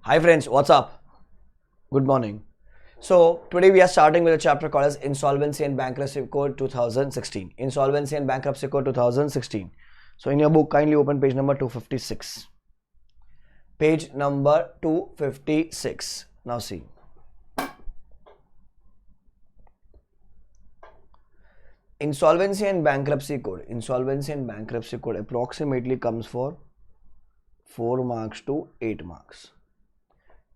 Hi friends, what's up? Good morning. So today we are starting with a chapter called as Insolvency and Bankruptcy Code 2016. Insolvency and Bankruptcy Code 2016. So in your book, kindly open page number 256. Page number 256. Now see. Insolvency and Bankruptcy Code. Insolvency and Bankruptcy Code approximately comes for 4 marks to 8 marks.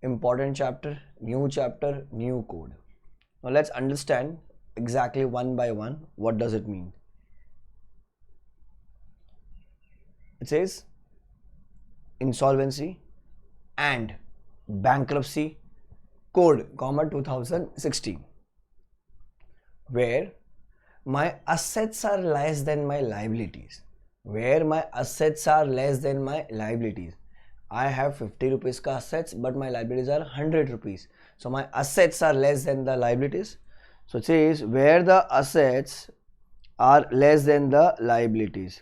Important chapter, new code. Now let's understand exactly one by one what does it mean. It says Insolvency and Bankruptcy Code, 2016, where my assets are less than my liabilities. Where my assets are less than my liabilities. I have 50 rupees ka assets, but my liabilities are 100 rupees. So my assets are less than the liabilities. So it says where the assets are less than the liabilities,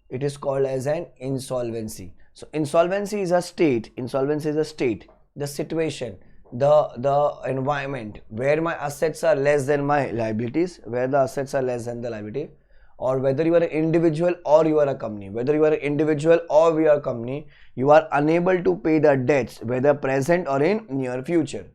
it is called as an insolvency. So insolvency is a state. Insolvency is a state, the situation, the environment where my assets are less than my liabilities, where the assets are less than the liability. Or whether you are an individual or you are a company, whether you are an individual or we are a company, you are unable to pay the debts, whether present or in near future.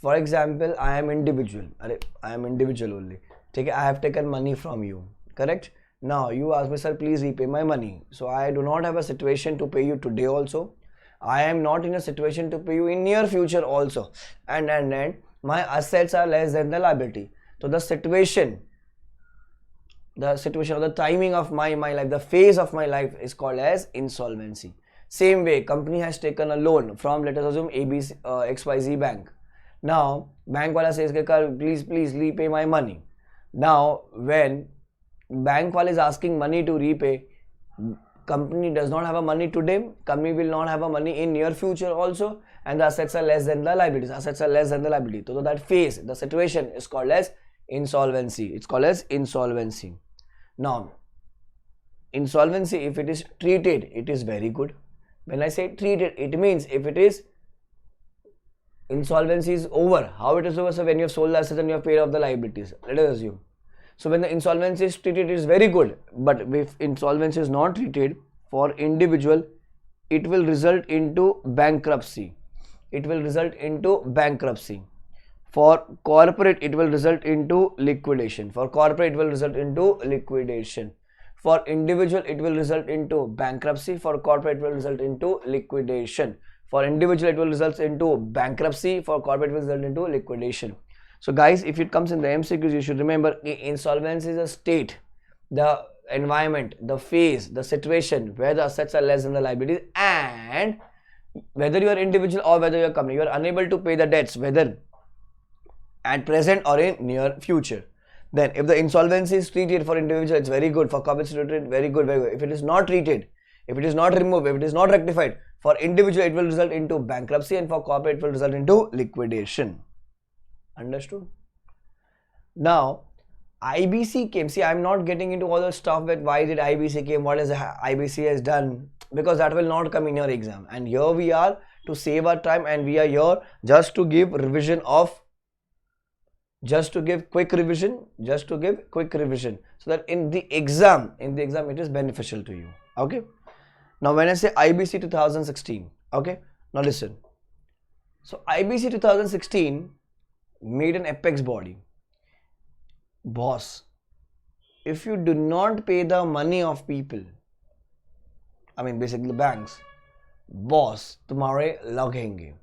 For example, I am individual. I am individual only. Okay, I have taken money from you. Correct? Now you ask me, sir, please repay my money. So I do not have a situation to pay you today also. I am not in a situation to pay you in near future also. And my assets are less than the liability. So the situation or the timing of my life, the phase of my life is called as insolvency. Same way, company has taken a loan from, let us assume, ABC, XYZ bank. Now, bank wala says, please repay my money. Now, when bank wala is asking money to repay, company does not have a money today, company will not have a money in near future also, and the assets are less than the liabilities. Assets are less than the liability. So that phase, the situation is called as insolvency. It's called as insolvency. Now, insolvency, if it is treated, it is very good. When I say treated, it means if it is insolvency is over. How it is over? So when you have sold the assets and you have paid off the liabilities, let us assume. So when the insolvency is treated, it is very good. But if insolvency is not treated for individual, it will result into bankruptcy. It will result into bankruptcy. For corporate, it will result into liquidation. For corporate, it will result into liquidation. For individual, it will result into bankruptcy. For corporate, it will result into liquidation. For individual, it will result into bankruptcy. For corporate, it will result into liquidation. So guys, if it comes in the MCQs, you should remember insolvency is a state, the environment, the phase, the situation where the assets are less than the liabilities, and whether you are individual or whether you are a company, you are unable to pay the debts, whether at present or in near future. Then if the insolvency is treated for individual, it's very good. For corporate, it's treated very good, very good. If it is not treated, if it is not removed, if it is not rectified, for individual it will result into bankruptcy, and for corporate it will result into liquidation. Understood? Now IBC came. See, I'm not getting into all the stuff with why did IBC came, what is IBC has done, because that will not come in your exam. And here we are to save our time, and we are here just to give revision of, just to give quick revision, so that in the exam it is beneficial to you. Okay, now when I say IBC 2016, okay, now listen. So IBC 2016 made an apex body. Boss, if you do not pay the money of people, I mean basically the banks, boss, तुम्हारे लगेंगे.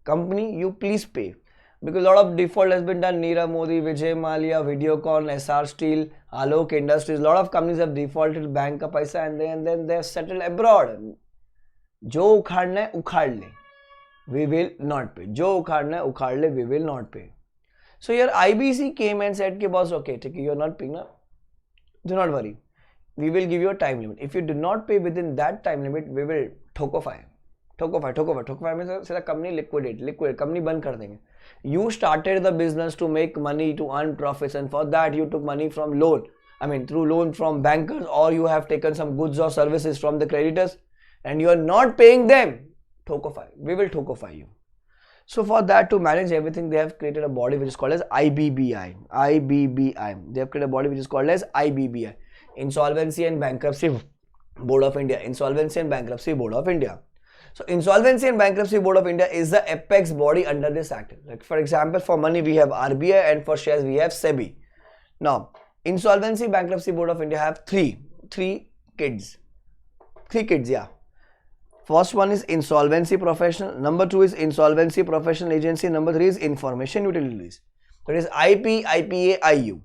Company, you please pay. Because a lot of default has been done. Nirav Modi, Vijay Mallya, Videocon, SR Steel, Alok Industries, a lot of companies have defaulted bank ka paisa, and then they have settled abroad. Jo ukhaadna hai, ukhaad le. We will not pay. Jo ukhaadna hai, ukhaad le, we will not pay. So here IBC came and said, boss, okay, you are not paying now. Do not worry. We will give you a time limit. If you do not pay within that time limit, we will ठोको means say the company liquid company बंद कर देंगे. You started the business to make money, to earn profits, and for that you took money from loan. I mean through loan from bankers, or you have taken some goods or services from the creditors. and you are not paying them, we will Thokofy you. So for that, to manage everything, they have created a body which is called as IBBI. They have created a body which is called as IBBI, Insolvency and Bankruptcy Board of India. Insolvency and Bankruptcy Board of India. So Insolvency and Bankruptcy Board of India is the apex body under this act. Like for example, for money we have RBI and for shares we have SEBI. Now, Insolvency Bankruptcy Board of India have three kids. Yeah. First one is Insolvency Professional. Number 2 is Insolvency Professional Agency. Number 3 is Information Utilities. That is IP, IPA, IU.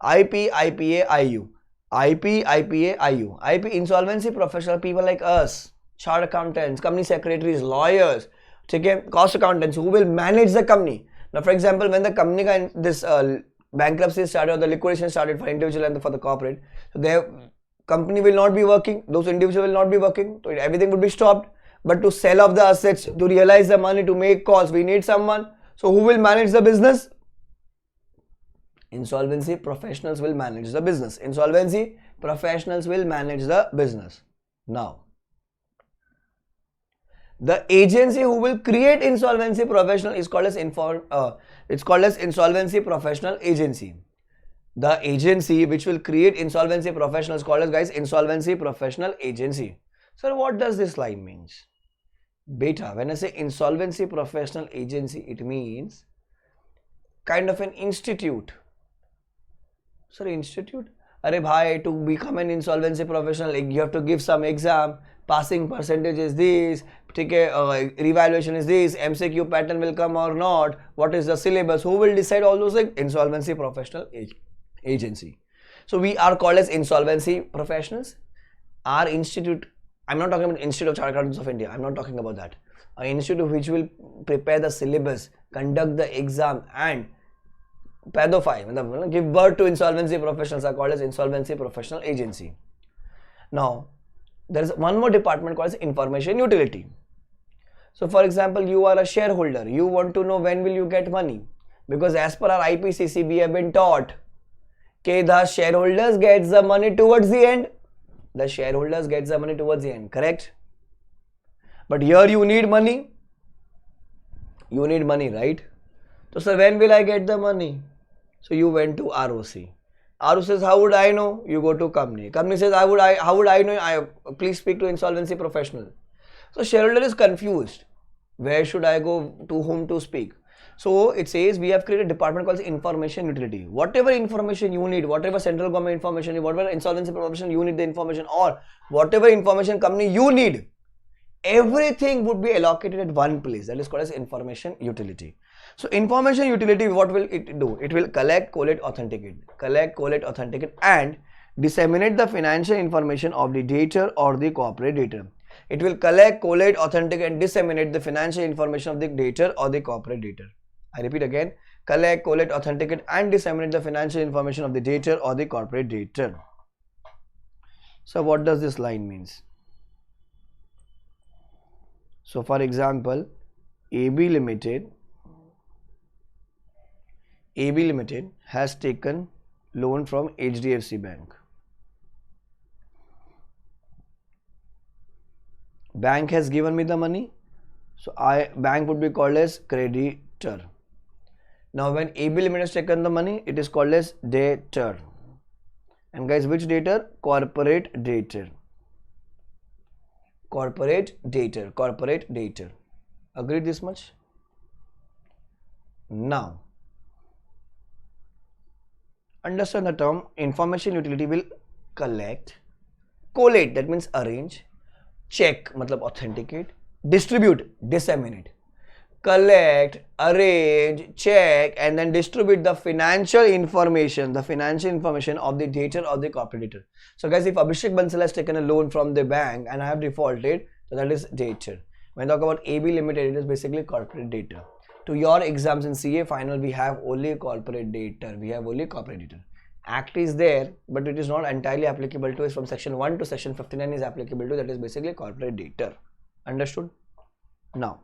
IP, IPA, IU. IP, IPA, IU. IP, Insolvency Professional, people like us, chartered accountants, company secretaries, lawyers, cost accountants who will manage the company. Now, for example, when the company bankruptcy started or the liquidation started for individual and for the corporate, so their company will not be working, those individuals will not be working, so everything would be stopped. But to sell off the assets, to realize the money, to make calls, we need someone. So who will manage the business? Insolvency professionals will manage the business. Insolvency professionals will manage the business. Now, the agency who will create insolvency professional is called as Insolvency Professional Agency. The agency which will create insolvency professionals is called as, guys, Insolvency Professional Agency. Sir, what does this line mean? Beta, when I say Insolvency Professional Agency, it means kind of an institute. Sir, institute? Arey bhai, to become an insolvency professional, you have to give some exam, passing percentage is this, revaluation is this, MCQ pattern will come or not, what is the syllabus, who will decide all those things? Insolvency Professional Agency. So we are called as insolvency professionals. Our institute, I'm not talking about Institute of Chartered Accountants of India, I'm not talking about that. An institute which will prepare the syllabus, conduct the exam and give birth to insolvency professionals are called as Insolvency Professional Agency. Now, there is one more department called as Information Utility. So for example, you are a shareholder, you want to know when will you get money, because as per our IPCC we have been taught that the shareholders gets the money towards the end. The shareholders gets the money towards the end, correct? But here you need money. You need money, right? So sir, when will I get the money? So you went to ROC. ROC says, how would I know? You go to company. Company says, how would I know? Please speak to insolvency professional. So shareholder is confused. Where should I go? To whom to speak? So it says we have created a department called Information Utility. Whatever information you need, whatever central government information, whatever insolvency professional you need the information, or whatever information company you need, everything would be allocated at one place. That is called as Information Utility. So Information Utility, what will it do? It will collect, collate, authenticate, and disseminate the financial information of the debtor or the corporate debtor. It will collect, collate, authenticate and disseminate the financial information of the debtor or the corporate debtor. I repeat again, collect, collate, authenticate and disseminate the financial information of the debtor or the corporate debtor. So what does this line means? So for example, AB Limited has taken loan from HDFC Bank. Bank has given me the money, so bank would be called as creditor. Now when AB Limited has taken the money, it is called as debtor. And guys, which debtor? Corporate debtor. Corporate debtor. Agreed this much? Now, understand the term Information Utility will collect, collate, that means arrange, check, matlab authenticate, distribute, disseminate, collect, arrange, check and then distribute the financial information of the debtor or the corporate debtor. So guys, if Abhishek Bansal has taken a loan from the bank and I have defaulted, so that is debtor. When I talk about AB Limited, it is basically corporate debtor. To your exams in CA final, we have only corporate debtor. Act is there, but it is not entirely applicable to us. From section 1 to section 59 is applicable to, that is basically corporate debtor. Understood? Now,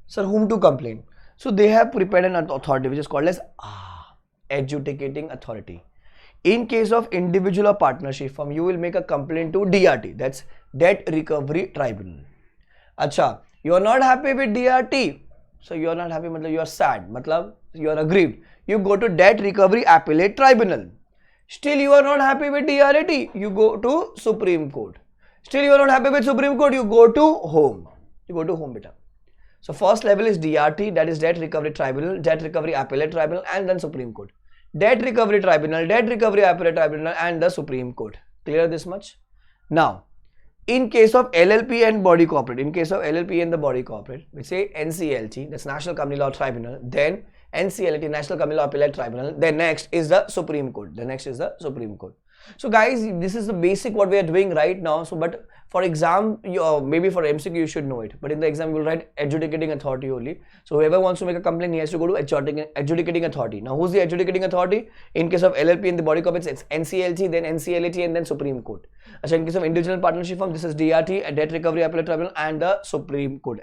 sir, whom to complain? So they have prepared an authority which is called as adjudicating authority. In case of individual or partnership firm, you will make a complaint to DRT, that's Debt Recovery Tribunal. Acha, you are not happy with DRT, so you are not happy matlab you are sad, matlab you are aggrieved, you go to Debt Recovery Appellate Tribunal. Still you are not happy with DRT, you go to Supreme Court. Still you are not happy with Supreme Court, you go to home. You go to home, beta. So first level is DRT, that is Debt Recovery Tribunal, Debt Recovery Appellate Tribunal, and then Supreme Court. Debt Recovery Tribunal, Debt Recovery Appellate Tribunal, and the Supreme Court. Clear this much? Now, in case of LLP and body corporate, in case of LLP and the body corporate, we say NCLT, that's National Company Law Tribunal, then NCLT, National Company Law Appellate Tribunal, then next is the Supreme Court. The next is the Supreme Court. So guys, this is the basic what we are doing right now. So, but for exam, maybe for MCQ you should know it, but in the exam you will write adjudicating authority only. So whoever wants to make a complaint, he has to go to adjudicating authority. Now who's the adjudicating authority? In case of LLP in the body corporate, it's NCLT, then NCLT, and then Supreme Court. So in case of individual partnership firm, this is DRT, a Debt Recovery Appellate Tribunal, and the Supreme Court,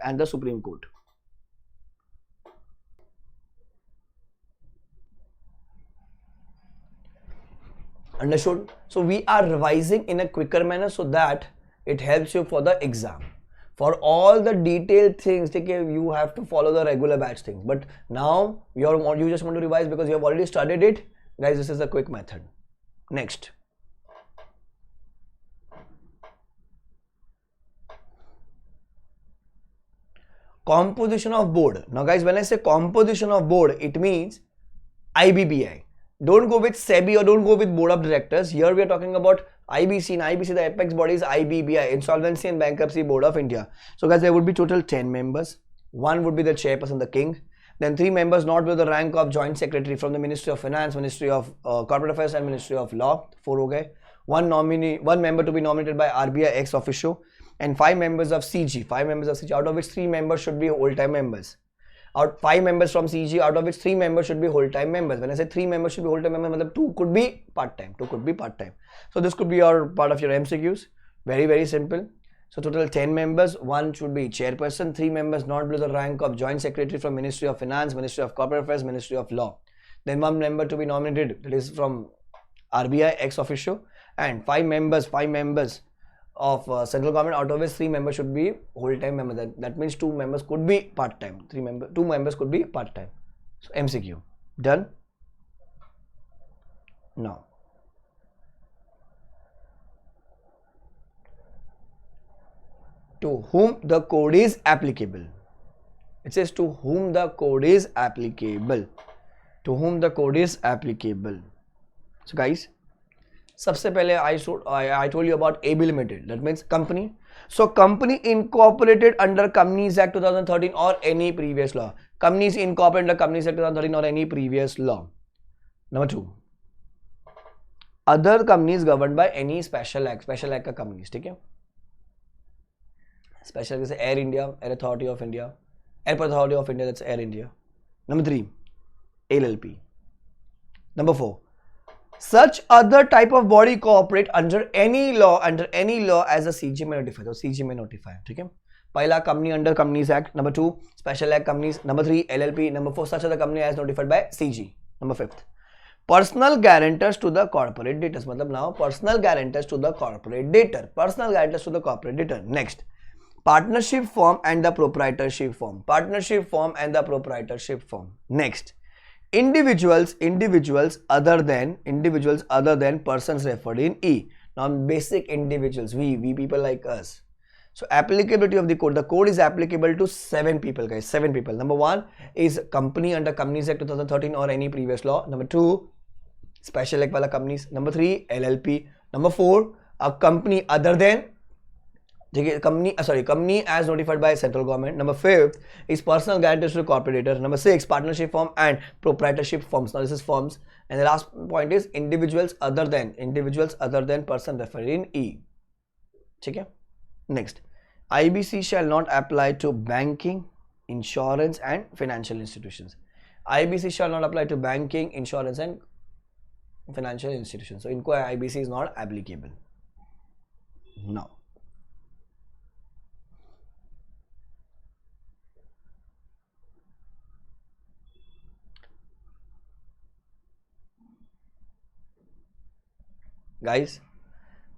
Understood? So we are revising in a quicker manner so that it helps you for the exam. For all the detailed things, you have to follow the regular batch things. But now you just want to revise because you have already studied it. Guys, this is a quick method. Next. Composition of board. Now guys, when I say composition of board, it means IBBI. Don't go with SEBI or don't go with board of directors. Here we are talking about IBC. In IBC, the apex body is IBBI, Insolvency and Bankruptcy Board of India. So guys, there would be total 10 members. One would be the chairperson, the king. Then 3 members not with the rank of joint secretary from the Ministry of Finance, Ministry of Corporate Affairs and Ministry of Law. 4 ho gaye. One member to be nominated by RBI ex officio, and 5 members of CG. 5 members of CG, out of which 3 members should be whole-time members. 5 members from CG, out of which 3 members should be whole-time members. When I say 3 members should be whole-time members, 2 could be part-time. So this could be part of your MCQs. Very, very simple. So total 10 members, 1 should be chairperson, 3 members not below the rank of joint secretary from Ministry of Finance, Ministry of Corporate Affairs, Ministry of Law. Then 1 member to be nominated, that is from RBI ex officio, and 5 members of central government, out of which 3 members should be whole-time members. That means 2 members could be part-time. 2 members could be part-time. So MCQ done. Now to whom the code is applicable. It says to whom the code is applicable. To whom the code is applicable. So guys, सबसे पहले I told you about AB Limited. That means company. So company incorporated under Companies Act 2013 or any previous law. Companies incorporated under Companies Act 2013 or any previous law. Number 2. Other companies governed by any special act. Special act का companies, ठीक है? Special जैसे Air India, Air Authority of India, Airport Authority of India, that's Air India. Number 3. LLP. Number 4. Such other type of body corporate under any law as a CG may notify. So CG may notify. ठीक है? पहला company under Companies Act. Number 2, special act companies. Number 3, LLP. Number 4, such other company as notified by CG. Number 5th, personal guarantors to the corporate debtors. मतलब now personal guarantors to the corporate debtor. Personal guarantors to the corporate debtor. Next, partnership form and the proprietorship form. Partnership form and the proprietorship form. Next, individuals other than persons referred in E. Now basic individuals, we people like us. So applicability of the code. The code is applicable to 7 people, guys. 7 people. Number 1 is company under Companies Act 2013 or any previous law. Number 2, special act wala companies. Number 3, LLP. Number 4, a company other than company as notified by central government. Number 5 is personal guarantors to the corporate debtor. Number 6, partnership form and proprietorship forms. Now this is forms. And the last point is individuals other than person referred in E. Okay? Next, IBC shall not apply to banking, insurance and financial institutions. IBC shall not apply to banking, insurance and financial institutions. So इनको IBC is not applicable. Now, guys,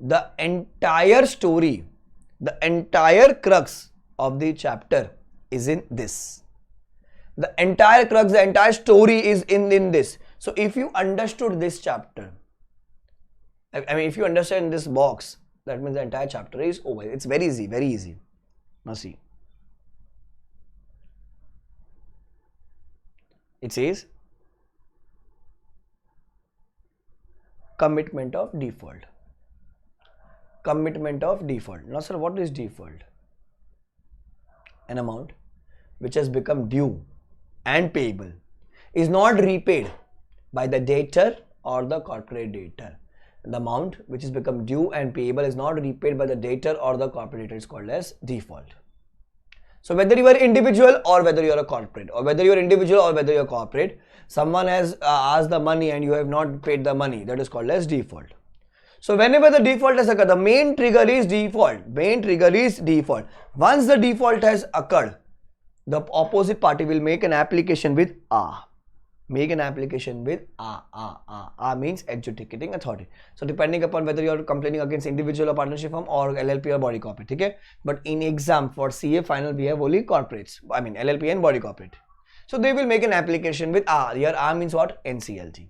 the entire story, the entire crux of the chapter is in this. The entire crux, the entire story is in this. So if you understood this chapter, I mean, if you understand this box, that means the entire chapter is over. It's very easy, very easy. Now see. It says commitment of default. Commitment of default. Now sir, what is default? An amount which has become due and payable is not repaid by the debtor or the corporate debtor. The amount which has become due and payable is not repaid by the debtor or the corporate debtor is called as default. So whether you are individual or whether you are a corporate, or whether you are individual or whether you are corporate, someone has asked the money and you have not paid the money, that is called as default. So whenever the default has occurred, the main trigger is default. Main trigger is default. Once the default has occurred, the opposite party will make an application with A. Make an application with A means adjudicating authority. So depending upon whether you are complaining against individual or partnership firm or LLP or body corporate, okay? But in exam for CA final we have only corporates. I mean LLP and body corporate. So they will make an application with A. Here A means what? NCLT.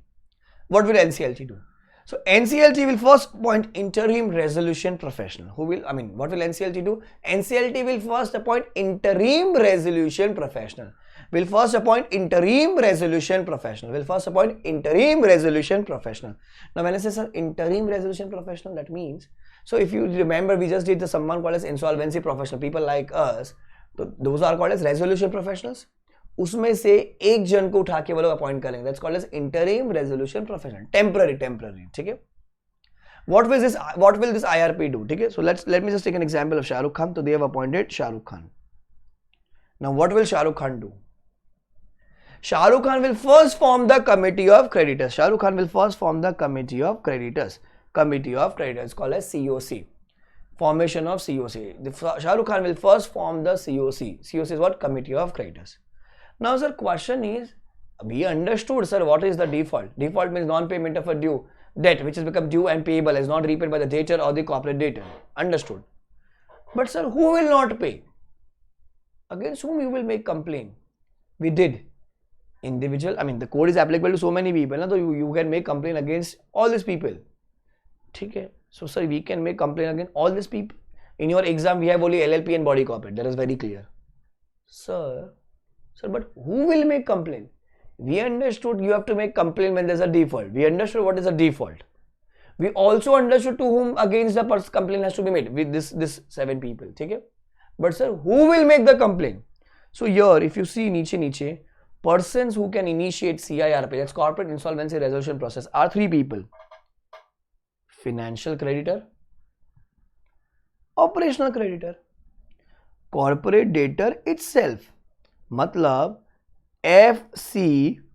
What will NCLT do? So NCLT will first appoint interim resolution professional. Who will, I mean, what will NCLT do? NCLT will first appoint interim resolution professional. Will first appoint interim resolution professional. Will first appoint interim resolution professional. Now when I say sir, interim resolution professional, that means, so if you remember, we just did the someone called as insolvency professional. People like us, so those are called as resolution professionals. उसमें से एक जन को उठा के वो लोग appoint करेंगे. That's called as interim resolution professional. Temporary, ठीक है? What will this IRP do? ठीक है? So let me just take an example of Shah Rukh Khan. So they have appointed Shah Rukh Khan. Now what will Shah Rukh Khan do? Shah Rukh Khan will first form the committee of creditors. Shah Rukh Khan will first form the committee of creditors. Committee of creditors called as COC. Formation of COC. Shah Rukh Khan will first form the COC. COC is what? Committee of creditors. Now sir, question is, we understood sir what is the default. Default means non-payment of a due debt which has become due and payable is not repaid by the debtor or the corporate debtor. Understood. But sir, who will not pay? Against whom you will make complaint? We did. Individual, I mean the code is applicable to so many people, so you can make complaint against all these people. Okay. So sir, we can make complaint against all these people. In your exam we have only LLP and body corporate. That is very clear. Sir, but who will make complaint? We understood you have to make complaint when there is a default. We understood what is a default. We also understood to whom against the complaint has to be made with this 7 people. Okay? But sir, who will make the complaint? So here, if you see niche, persons who can initiate CIRP, that's corporate insolvency resolution process, are 3 people. Financial creditor, operational creditor, corporate debtor itself. मतलब FCOC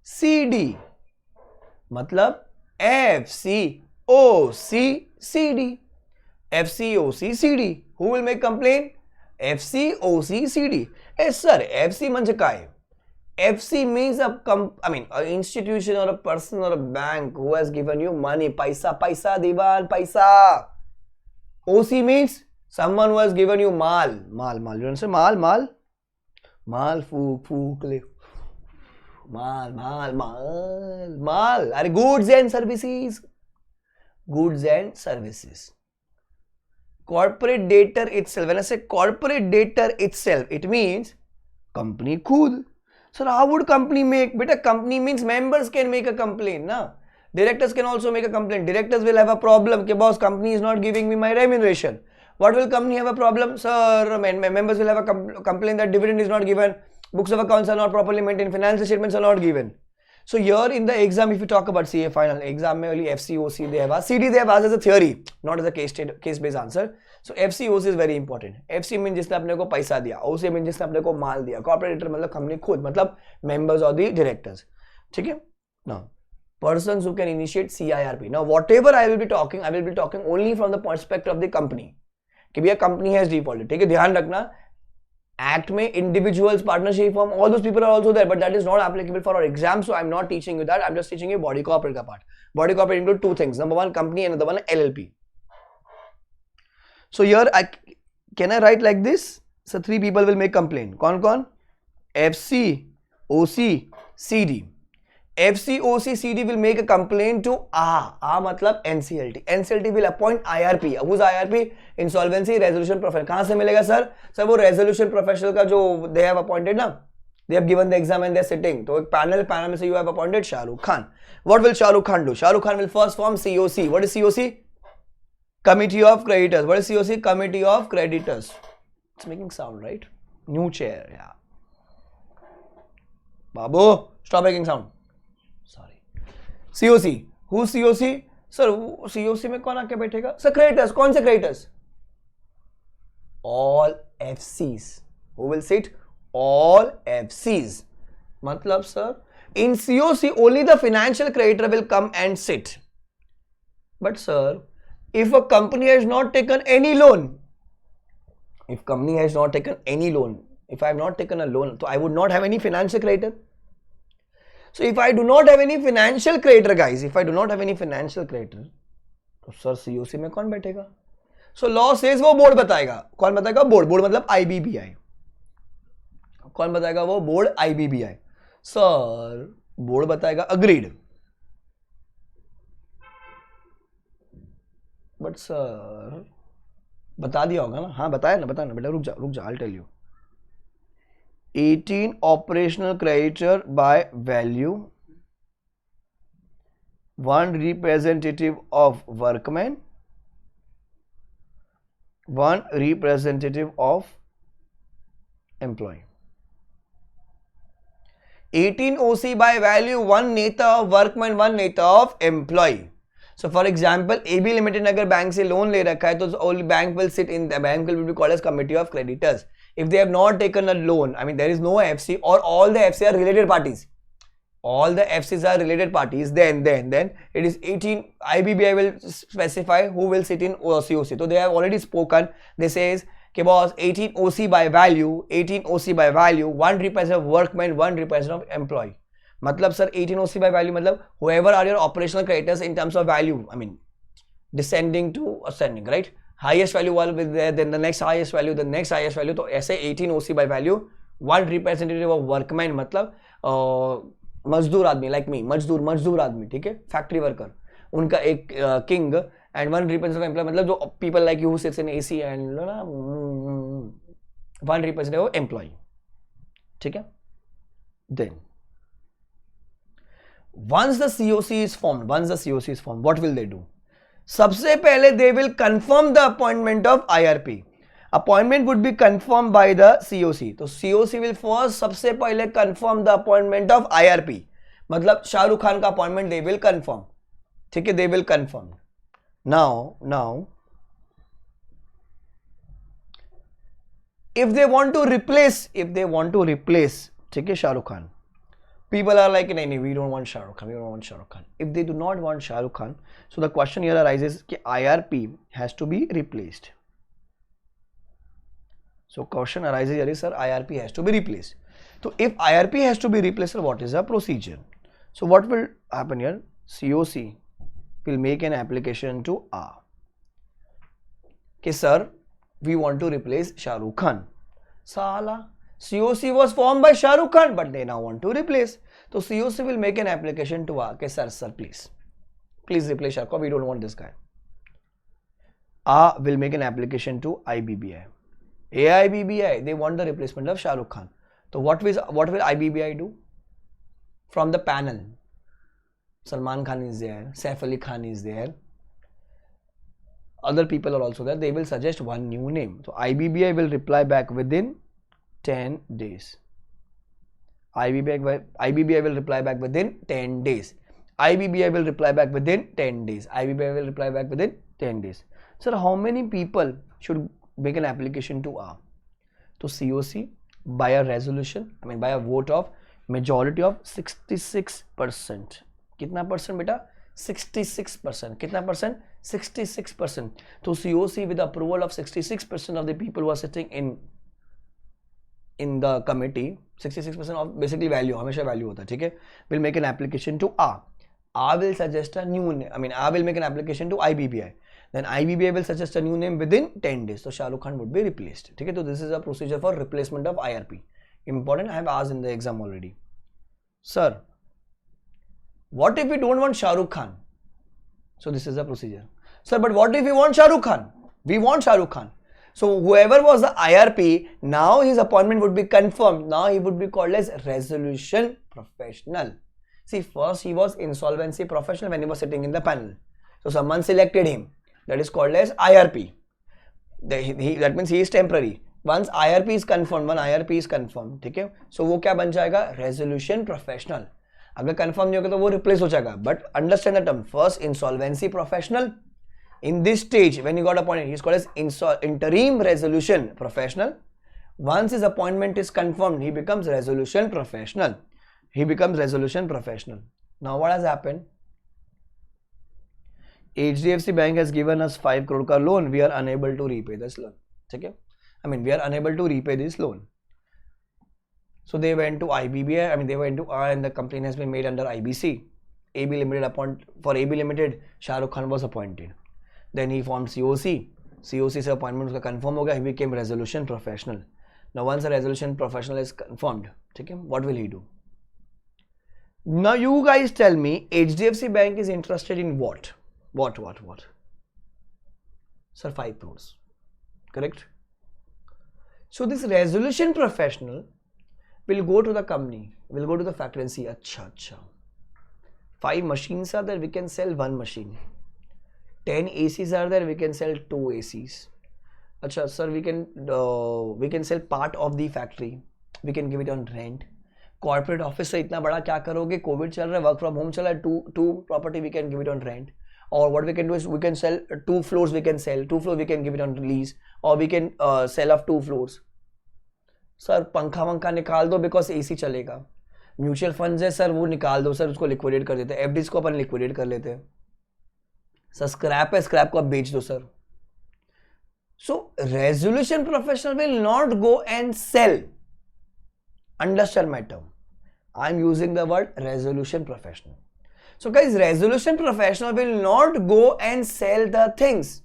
CD, मतलब FCOC CD. FCOC CD. Who will make complaint? FCOC CD. Yes sir, FC म्हणजे काय? FC means an institution or a person or a bank who has given you money. Paisa, Diwan, paisa. OC means someone who has given you mal. You understand? Mal. Mal, fook, mal. Are goods and services. Corporate debtor itself. When I say corporate debtor itself, it means company khud. Sir, how would company make? Beta, company means members can make a complaint. Na? Directors can also make a complaint. Directors will have a problem. Okay, boss, company is not giving me my remuneration. What will company have a problem? Sir, members will have a complaint that dividend is not given, books of accounts are not properly maintained, financial statements are not given. So here in the exam, if you talk about CA final, exam mein only FCOC they have asked. CD they have asked as a theory, not as a case-based answer. So FCOC is very important. FC means जिसने अपने को पैसा दिया, OC means जिसने अपने को माल दिया, corporate मतलब company खुद, मतलब members or the directors. ठीक है? Now, persons who can initiate CIRP. Now, whatever I will be talking only from the perspective of the company. कि भैया कंपनी हैज डिफॉल्टेड. ठीक है, ध्यान रखना Act में individuals, partnership firm, all those people are also there, but that is not applicable for our exam, so I'm not teaching you that. I'm just teaching you body corporate ka part. Body corporate include two things. Number one, company, and another one, LLP. So here, can I write like this? So three people will make complaint. Kon? FC, OC, CD. FC, OC, CD will make a complaint to A. A मतलब NCLT. NCLT will appoint IRP. Who's IRP? Insolvency Resolution Professional. कहाँ से मिलेगा sir? Sir वो Resolution Professional का जो they have appointed ना? They have given the exam and they're sitting. तो एक panel में से you have appointed Shahrukh Khan. What will Shahrukh Khan do? Shahrukh Khan will first form COC. What is COC? Committee of Creditors. What is COC? Committee of Creditors. It's making sound, right? New chair, yeah. Babu, stop making sound. Sorry. COC. Who's COC? Sir, COC में कौन आके बैठेगा? Sir, creditors. कौन से creditors? All FCs. Who will sit? All FCs. मतलब sir, in COC only the financial creditor will come and sit. But sir, if a company has not taken any loan, if company has not taken any loan, if I have not taken a loan, so I would not have any financial creditor. So if I do not have any financial creditor, guys, if I do not have any financial creditor, तो sir COC में कौन बैठेगा? So law says वो board बताएगा. कौन बताएगा? Board. Board मतलब IBBI. कौन बताएगा? वो बोर्ड IBBI. सर बोर्ड बताएगा अग्रीड. बट सर बता दिया होगा ना? हाँ बताया ना, बता ना बेटा. रुक जा, I'll tell you. 18 operational creditor by value, 1 representative of workman, 1 representative of employee. 18 OC by value, 1 neta of workman, 1 neta of employee. So for example, AB Limited ने अगर बैंक से लोन ले रखा है तो only bank will sit in the bank will be called as committee of creditors. If they have not taken a loan, I mean there is no FC or all the FC are related parties. All the FCs are related parties. Then it is 18. IBBI will specify who will sit in COC. So they have already spoken. They says कि boss 18 OC by value, 18 OC by value, 1 representative workman, 1 representative employee. मतलब sir 18 OC by value मतलब whoever are your operational creditors in terms of value, I mean descending to ascending, right? Highest value will be there, then the next highest value, the next highest value. तो ऐसे 18 OC by value, 1 representative of workman मतलब मजदूर आदमी like me, मजदूर आदमी, ठीक है, factory worker, उनका एक किंग and 1 representative employee मतलब जो people like you who sits in AC and 1 representative employee, ठीक है. Then once the COC is formed, what will they do? सबसे पहले they will confirm the appointment of IRP. Appointment would be confirmed by the COC. तो COC will first सबसे पहले confirm the appointment of IRP. मतलब शाहरुख खान का appointment they will confirm. ठीक है, they will confirm. Now, if they want to replace, ठीक है, Shahrukh Khan. People are like, no, we don't want Shahrukh Khan. If they do not want Shahrukh Khan, so the question here arises that IRP has to be replaced. So question arises here is, sir, IRP has to be replaced. So if IRP has to be replaced, sir, what is the procedure? So what will happen here? COC will make an application to A. Okay, sir, we want to replace Shahrukh Khan. Sala. COC was formed by Shahrukh Khan, but they now want to replace. So COC will make an application to A. Okay, sir, please replace Shahrukh Khan. We don't want this guy. A will make an application to IBBI. AIBBI, they want the replacement of Shahrukh Khan. So what will IBBI do? From the panel, Salman Khan is there, Saif Ali Khan is there. Other people are also there. They will suggest one new name. So IBBI will reply back within 10 days. IBBI will reply back within 10 days. IBBI will reply back within 10 days. IBBI will reply back within 10 days. Sir, how many people should make an application to A? To COC by a resolution, I mean by a vote of majority of 66%. कितना percent बेटा? 66%. कितना percent? 66%. So COC with the approval of 66% of the people who are sitting in in the committee, 66% of basically value, हमेशा value होता है, ठीक है, will make an application to R. R will suggest a new name, I mean R will make an application to IBBI. Then IBBI will suggest a new name within 10 days. So Shah Rukh Khan would be replaced. ठीक है, तो this is a procedure for replacement of IRP. Important, I have asked in the exam already. Sir, what if we don't want Shah Rukh Khan? So this is the procedure. Sir, but what if we want Shah Rukh Khan? We want Shah Rukh Khan. So whoever was the IRP, now his appointment would be confirmed. Now he would be called as resolution professional. See, first he was insolvency professional when he was sitting in the panel. So someone selected him. That is called as IRP. That means he is temporary. Once IRP is confirmed, ठीक है, so वो क्या बन जाएगा? Resolution professional. अगर confirm नहीं होगा तो वो replace हो जाएगा. But understand the term. First insolvency professional. In this stage, when he got appointed, he is called as interim resolution professional. Once his appointment is confirmed, he becomes resolution professional. Now what has happened? HDFC Bank has given us 5 crore ka loan. We are unable to repay this loan. Okay? I mean, we are unable to repay this loan. So they went to IBBI. I mean, they went to R, and the complaint has been made under IBC. AB Limited for AB Limited, Shah Rukh Khan was appointed. Then he formed COC. COC से appointment उसका confirm हो गया. He became resolution professional. Now once a resolution professional is confirmed, ठीक है, what will he do? Now you guys tell me, HDFC Bank is interested in what? What? Sir, 5 crores. Correct? So this resolution professional will go to the company, will go to the factory and see, acha. 5 machines are there, we can sell 1 machine. 10 ACs are there, we can sell 2 ACs. Acha, sir, we can sell part of the factory. We can give it on rent. Corporate office से इतना बड़ा क्या करोगे? COVID चल रहा है, work from home चल रहा है. Two property we can give it on rent. Or what we can do is we can sell 2 floors. We can sell 2 floors. We can give it on lease, or we can sell off 2 floors. Sir, पंखा वंखा निकाल दो because AC चलेगा. Mutual funds है sir, वो निकाल दो sir, उसको liquidate कर देते हैं. एफडीज को अपन लिक्विडेट कर लेते हैं. सर स्क्रैप है, स्क्रैप को आप बेच दो sir. So resolution professional will not go and sell. Understand my term. I'm using the word resolution professional. So guys, resolution professional will not go and sell the things.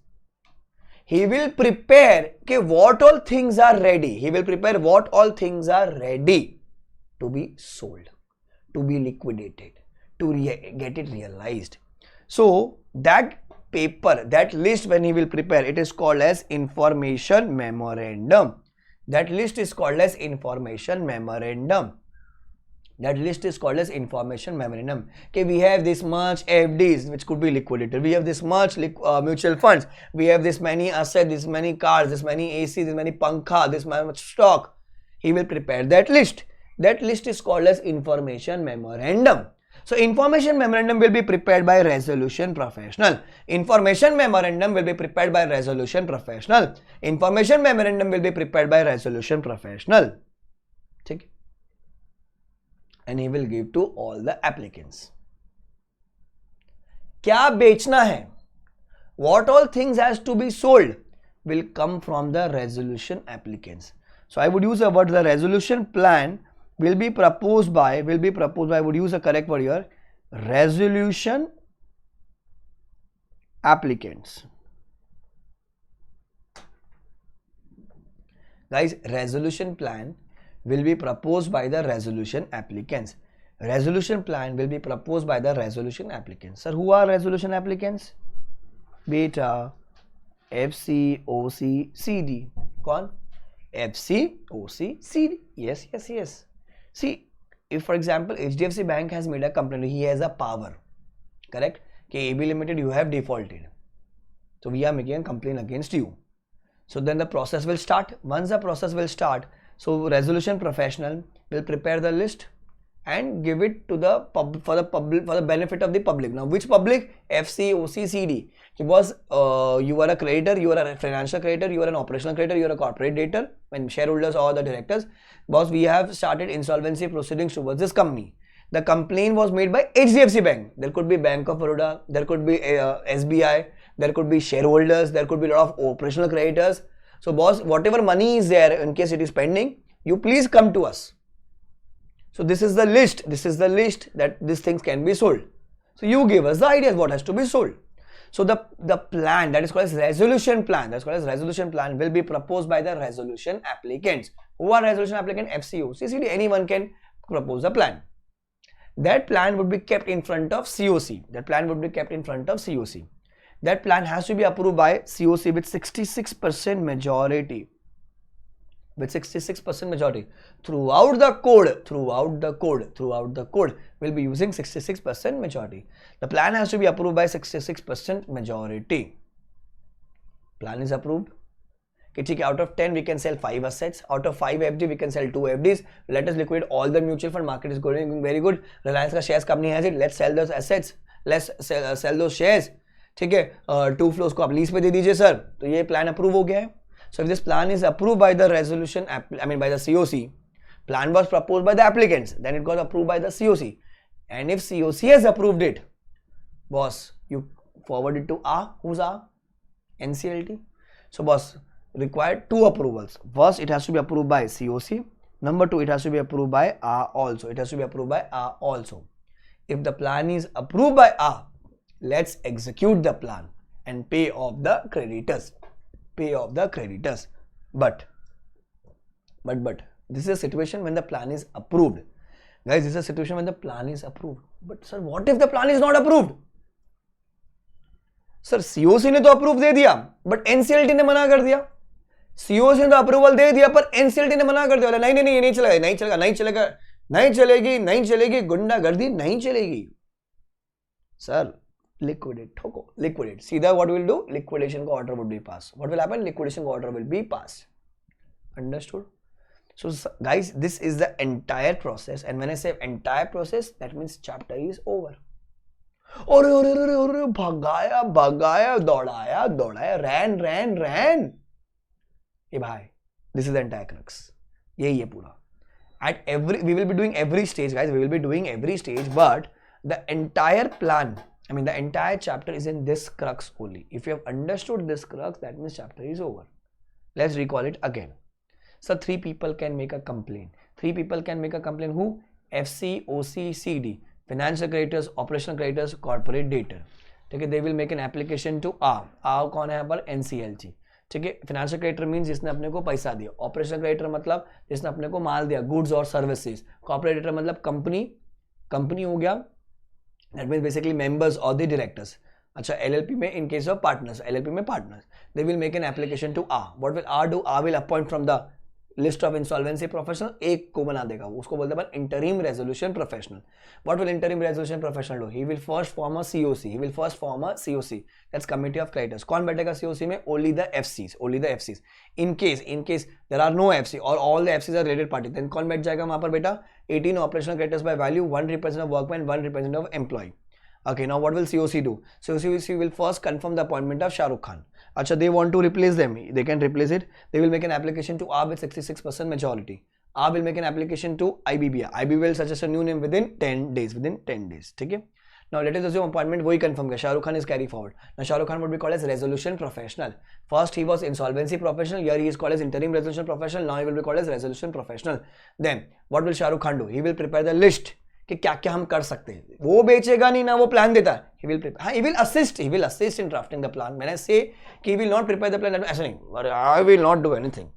He will prepare what all things are ready. He will prepare what all things are ready to be sold, to be liquidated, to get it realized. So that paper, that list when he will prepare, it is called as information memorandum. That list is called as information memorandum. Okay, we have this much FDs which could be liquidated. We have this much mutual funds. We have this many assets, this many cars, this many AC, this many pankha, this much stock. He will prepare that list. That list is called as information memorandum. So information memorandum will be prepared by resolution professional. Information memorandum will be prepared by resolution professional. Information memorandum will be prepared by resolution professional. ठीक? And he will give to all the applicants. क्या बेचना है? What all things has to be sold will come from the resolution applicants. So I would use the word, the resolution plan will be proposed by, I would use a correct word here, resolution applicants. Guys, resolution plan will be proposed by the resolution applicants. Resolution plan will be proposed by the resolution applicants. Sir, who are resolution applicants? Beta, FC, OC, CD. Kaun? FC, OC, CD. Yes. See, if for example HDFC Bank has made a complaint, he has a power, correct? Okay, AB Limited, you have defaulted. So we are making a complaint against you. So then the process will start. Once the process will start, so resolution professional will prepare the list and give it to the for the benefit of the public. Now which public? FC, OC, CD. Because you are a creditor, you are a financial creditor, you are an operational creditor, you are a corporate debtor, when shareholders or the directors. Boss, we have started insolvency proceedings towards this company. The complaint was made by HDFC Bank. There could be Bank of Baroda, there could be SBI, there could be shareholders, there could be a lot of operational creditors. So boss, whatever money is there, in case it is pending, you please come to us. So this is the list that these things can be sold. So you give us the ideas what has to be sold. So the plan that is called as resolution plan, will be proposed by the resolution applicants. Who are resolution applicant? FCO, CCD, anyone can propose a plan. That plan would be kept in front of COC. That plan has to be approved by COC with 66% majority. Throughout the code will be using 66% majority. The plan has to be approved by 66% majority. Plan is approved. Okay, out of 10 we can sell 5 assets. Out of 5 FD we can sell 2 FDs. Let us liquidate all the mutual fund. Market is going very good. Reliance का shares company has it. Let's sell those assets. Let's sell those shares. ठीक है, 2 floors को आप lease पे दे दीजिए sir. तो ये plan approve हो गया है. So if this plan is approved by the resolution, by the COC, plan was proposed by the applicants, then it got approved by the COC. And if COC has approved it, boss, you forward it to R. Who's R? NCLT. So boss, required 2 approvals. First, it has to be approved by COC. Number 2, it has to be approved by R also. If the plan is approved by R, let's execute the plan and pay off the creditors. But this is a situation when the plan is approved. Guys, this is a situation when the plan is approved. But sir, what if the plan is not approved? Sir, COC ने तो approve दे दिया, but NCLT ने मना कर दिया. COC ने तो approval दे दिया, पर NCLT ने मना कर दिया. नहीं चलेगी, गुंडागर्दी नहीं चलेगी. Sir, liquidate. See that what we'll do? Liquidation order would be passed. What will happen? Liquidation order will be passed. Understood? So guys, this is the entire process, and when I say entire process, that means chapter is over. अरे भगाया दौड़ाया ran. ये भाई, this is the entire crux. यही है पूरा. We will be doing every stage, guys. But the entire plan, the entire chapter is in this crux only. If you have understood this crux, that means chapter is over. Let's recall it again. So 3 people can make a complaint. Who? FC, OC, CD. Financial creditors, operational creditors, corporate debtor. Okay, they will make an application to R. R कौन है यहाँ पर? NCLT. ठीक है, financial creditor means जिसने अपने को पैसा दिया. ऑपरेशनल क्रेडिटर मतलब जिसने अपने को माल दिया, गुड्स और सर्विसेज. कॉर्पोरेट क्रेडिटर मतलब कंपनी हो गया. That means basically members or the directors. अच्छा, LLP में in case of partners, they will make an application to R. What will R do? R will appoint from the list of insolvency professional, एक को बना देगा, उसको बोलते हैं interim resolution professional. What will interim resolution professional do? He will first form a COC. That's committee of creditors. कौन बैठेगा COC में? Only the FCs. In case there are no FC or all the FCs are related party, then कौन बैठ जाएगा वहाँ पर बेटा? 18 operational creditors by value, 1 representative of workman, 1 representative of employee. Okay, now what will COC do? COC will first confirm the appointment of Shah Rukh Khan. Acha, they want to replace them. They can replace it. They will make an application to R with 66% majority. R will make an application to IBBI. IBBI will suggest a new name within 10 days. Okay? Now let us assume appointment वही confirm किया. Shah Rukh Khan is carry forward. Now Shah Rukh Khan would be called as resolution professional. First he was insolvency professional. Here he is called as interim resolution professional. Now he will be called as resolution professional. Then what will Shah Rukh Khan do? He will prepare the list कि क्या क्या हम कर सकते हैं. वो बेचेगा नहीं ना, वो प्लान देता है. He will assist in drafting the plan. When I say कि he will not prepare the plan, ऐसा नहीं, I will not do anything.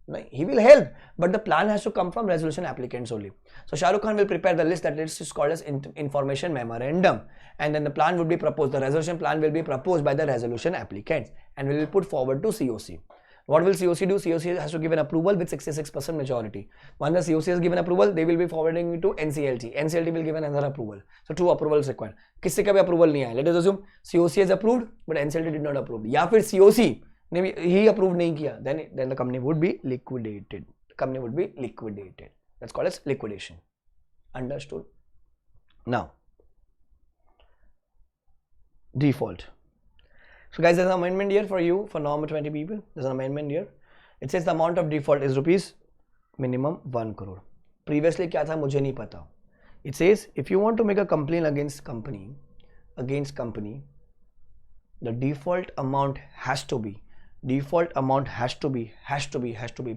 No, he will help, but the plan has to come from resolution applicants only. So Shah Rukh Khan will prepare the list. That list is called as information memorandum, and then the plan would be proposed. The resolution plan will be proposed by the resolution applicants and will be put forward to COC. What will COC do? COC has to give an approval with 66% majority. Once the COC has given approval, they will be forwarding it to NCLT. NCLT will give another approval. So 2 approvals required. किससे का भी approval नहीं आया. Let us assume COC has approved, but NCLT did not approve. या फिर COC ने भी ही approve नहीं किया. Then the company would be liquidated. That's called as liquidation. Understood? Now, default. So guys, there's an amendment here for you, for normal 20 people. There's an amendment here. It says the amount of default is rupees minimum 1 crore. Previously क्या था मुझे नहीं पता. It says if you want to make a complaint against company, the default amount has to be default amount has to be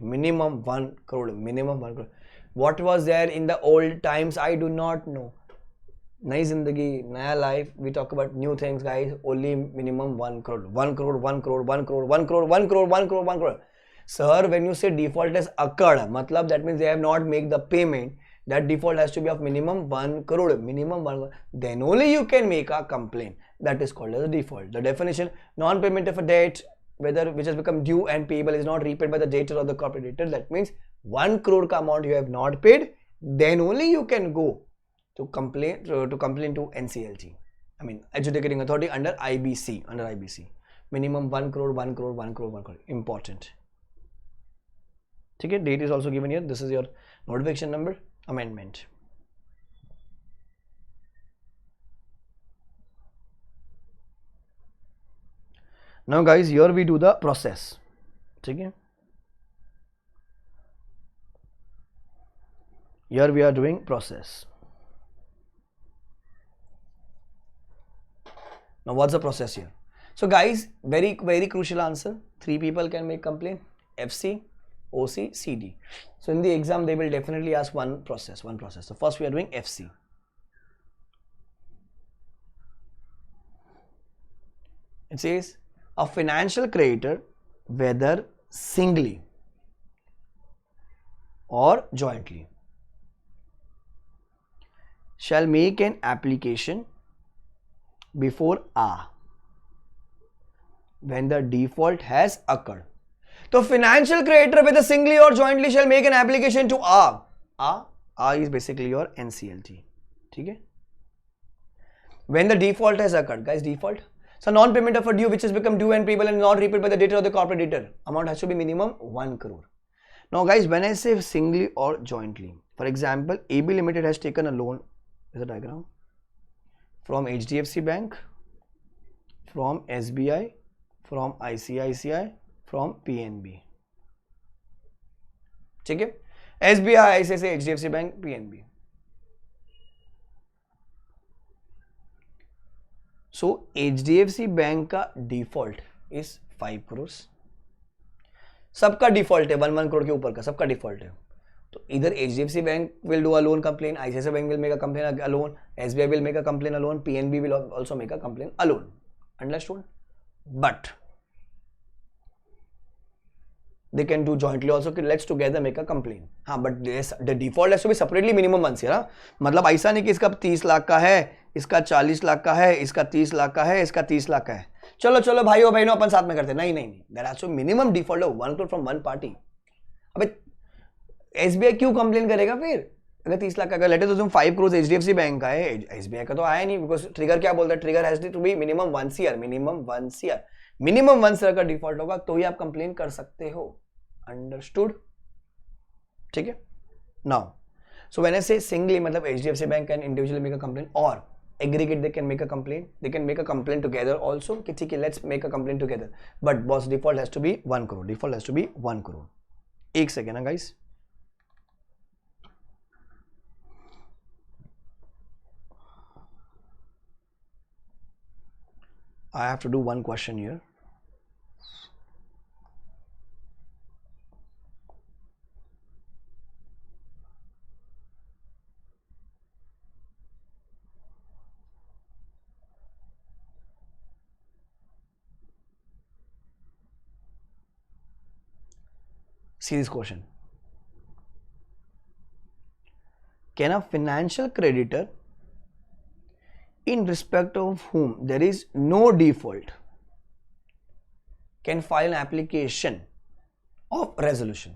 minimum 1 crore, minimum 1 crore. What was there in the old times, I do not know. Nai zindagi, naya life, we talk about new things, guys. Only minimum 1 crore, 1 crore, 1 crore, 1 crore, 1 crore, 1 crore, 1 crore, 1 crore. Sir, when you say default has occurred, matlab that means they have not made the payment. That default has to be of minimum 1 crore, minimum 1 crore. Then only you can make a complaint. That is called as a default. The definition: non-payment of a debt, whether which has become due and payable, is not repaid by the debtor or the corporate debtor. That means 1 crore ka amount you have not paid. Then only you can go to complain to NCLT. I mean, adjudicating authority under IBC. Minimum 1 crore, 1 crore, 1 crore, 1 crore. Important. Okay, date is also given here. This is your notification number. Amendment. Now guys, here we do the process. Okay. Here we are doing process. Now what's the process here? So guys, very crucial answer. 3 people can make complaint: FC, OC, CD. So in the exam they will definitely ask one process. So first we are doing FC. It says a financial creditor, whether singly or jointly, shall make an application before A when the default has occurred. So financial creditor, whether singly or jointly, shall make an application to A. A is basically your NCLT. Okay? When the default has occurred, guys, default. So non-payment of a due which has become due and payable and not repaid by the debtor or the corporate debtor. Amount has to be minimum 1 crore. Now guys, when I say singly or jointly, for example, AB Limited has taken a loan, is a diagram, from HDFC Bank, from SBI, from ICICI, from PNB. ठीक है? SBI, ICICI, HDFC Bank, PNB. So HDFC Bank का default is 5 crores. सबका default है 1 crore के ऊपर का, सबका default है. तो either HDFC Bank will do a loan complaint, ICICI Bank will make a complaint alone, SBI will make a complaint alone, PNB will also make a complaint alone. Understood? But they can do jointly also. Let's together make a complaint. हाँ, but the default has to be separately minimum once here. हाँ, मतलब ऐसा नहीं कि इसका 30 लाख का है, इसका 40 लाख का है, इसका 30 लाख का है, इसका 30 लाख का है. चलो भाइयों बहनों अपन साथ में करते हैं. नहीं. There has to be minimum default of 1 crore from one party. अबे SBI क्यों कंप्लेन करेगा फिर? अगर 30 लाख का लेटे तो तुम 5 crores HDFC बैंक का है, SBI का तो आया नहीं, बिकॉज ट्रिगर क्या बोलता है? Trigger has to be minimum 1 year, minimum 1 year का डिफॉल्ट होगा तो ही आप कंप्लेन कर सकते हो. अंडरस्टूड? ठीक है. नाउ सो व्हेन आई से सिंगली, मतलब HDFC bank can individually make a complain और aggregate they can make a complaint. They can make a complaint together also. Okay, let's make a complaint together. But boss, default has to be 1 crore. Default has to be 1 crore. एक second है guys. I have to do one question here. See this question. Can a financial creditor in respect of whom there is no default can file an application of resolution?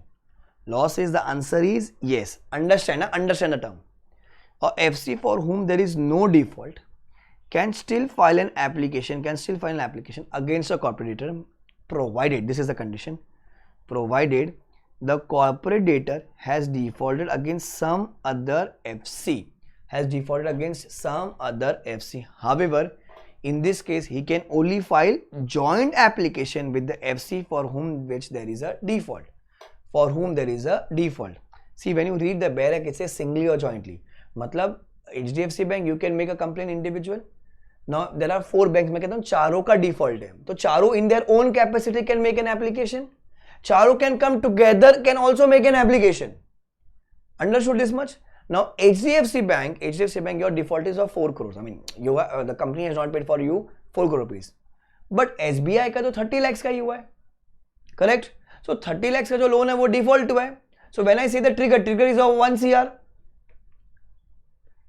Law says the answer is yes. Understand the term. A FC for whom there is no default can still file an application against a corporate debtor, provided, this is the condition, provided the corporate debtor has defaulted against some other FC. However, in this case, he can only file joint application with the FC for whom there is a default. See, when you read the barrack, it says singly or jointly. Matlab, HDFC Bank, you can make a complaint individual. Now there are 4 banks, मैं कहता हूँ चारों का default है, तो चारों in their own capacity can make an application. चारों can come together, can also make an application. Understood this much? Now HDFC Bank, your default is of 4 crores. I mean, the company has not paid for you 4 crore rupees. But SBI का तो 30 lakhs का ही हुआ है, correct? So 30 lakhs का जो loan है वो default हुआ है. So when I say the trigger is of 1 CR,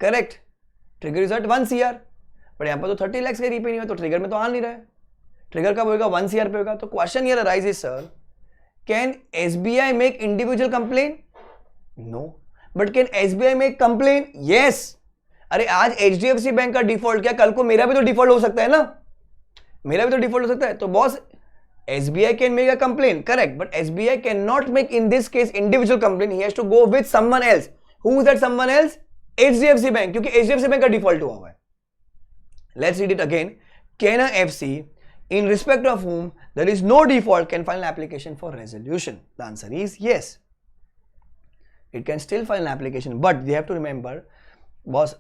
correct? Trigger is at 1 CR. But यहाँ पर तो 30 lakhs का रीपे नहीं हुआ, तो ट्रिगर में तो आ नहीं रहा है. ट्रिगर कब होगा? 1 CR पे होगा. तो question here arises, sir, can SBI make individual complain? No. But can SBI make complain? Yes. अरे आज HDFC बैंक का डिफॉल्ट क्या, कल को मेरा भी तो डिफॉल्ट हो सकता है ना, मेरा भी तो डिफॉल्ट हो सकता है. तो boss, SBI can make a complaint, correct, but SBI cannot make in this case individual complaint. He has to go with someone else. Who is that someone else? HDFC Bank, क्योंकि HDFC Bank का default हुआ है. Let's read it again. Can a FC, in respect of whom there is no default, can file an application for resolution? The answer is yes. It can still file an application, but they have to remember, boss,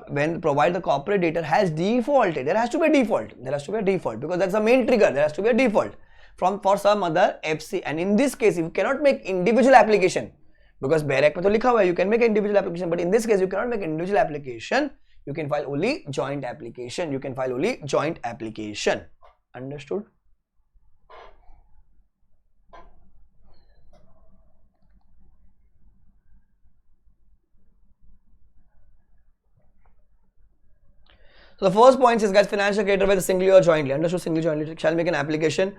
when provide the corporate data has defaulted, there has to be a default. There has to be a default because that's the main trigger. There has to be a default for some other FC, and in this case, you cannot make individual application because bare act में तो लिखा हुआ है you can make individual application, but in this case you cannot make individual application. You can file only joint application. You can file only joint application. Understood? So the first point is, guys, financial creditor whether singly or jointly, understood, singly jointly, shall make an application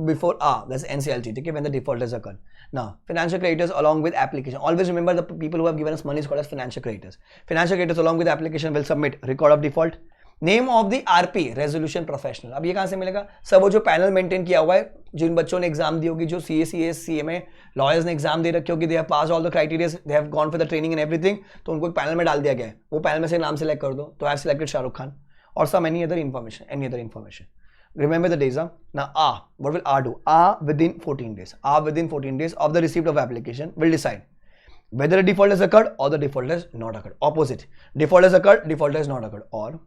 before that's NCLT, okay, when the default has occurred. Now, financial creditors along with application. Always remember the people who have given us money is called as financial creditors. Financial creditors along with the application will submit record of default, name of the RP resolution professional. अब ये कहां से मिलेगा? सब वो जो panel maintain किया हुआ है, जिन बच्चों ने एग्जाम दी होगी, जो CA में लॉयर्स ने एग्जाम दे रखी होगी, they have pass all the criteria, they have gone for the training and everything, तो उनको एक पैनल में डाल दिया गया है. वो पैनल में से नाम सेलेक्ट कर दो, तो I have selected Shahrukh Khan और some any other information. Remember the days. Now what will R do? Within 14 days. Within 14 days of the receipt of application will decide whether a default has occurred or the default has not occurred. Opposite. Default has occurred, default has not occurred, or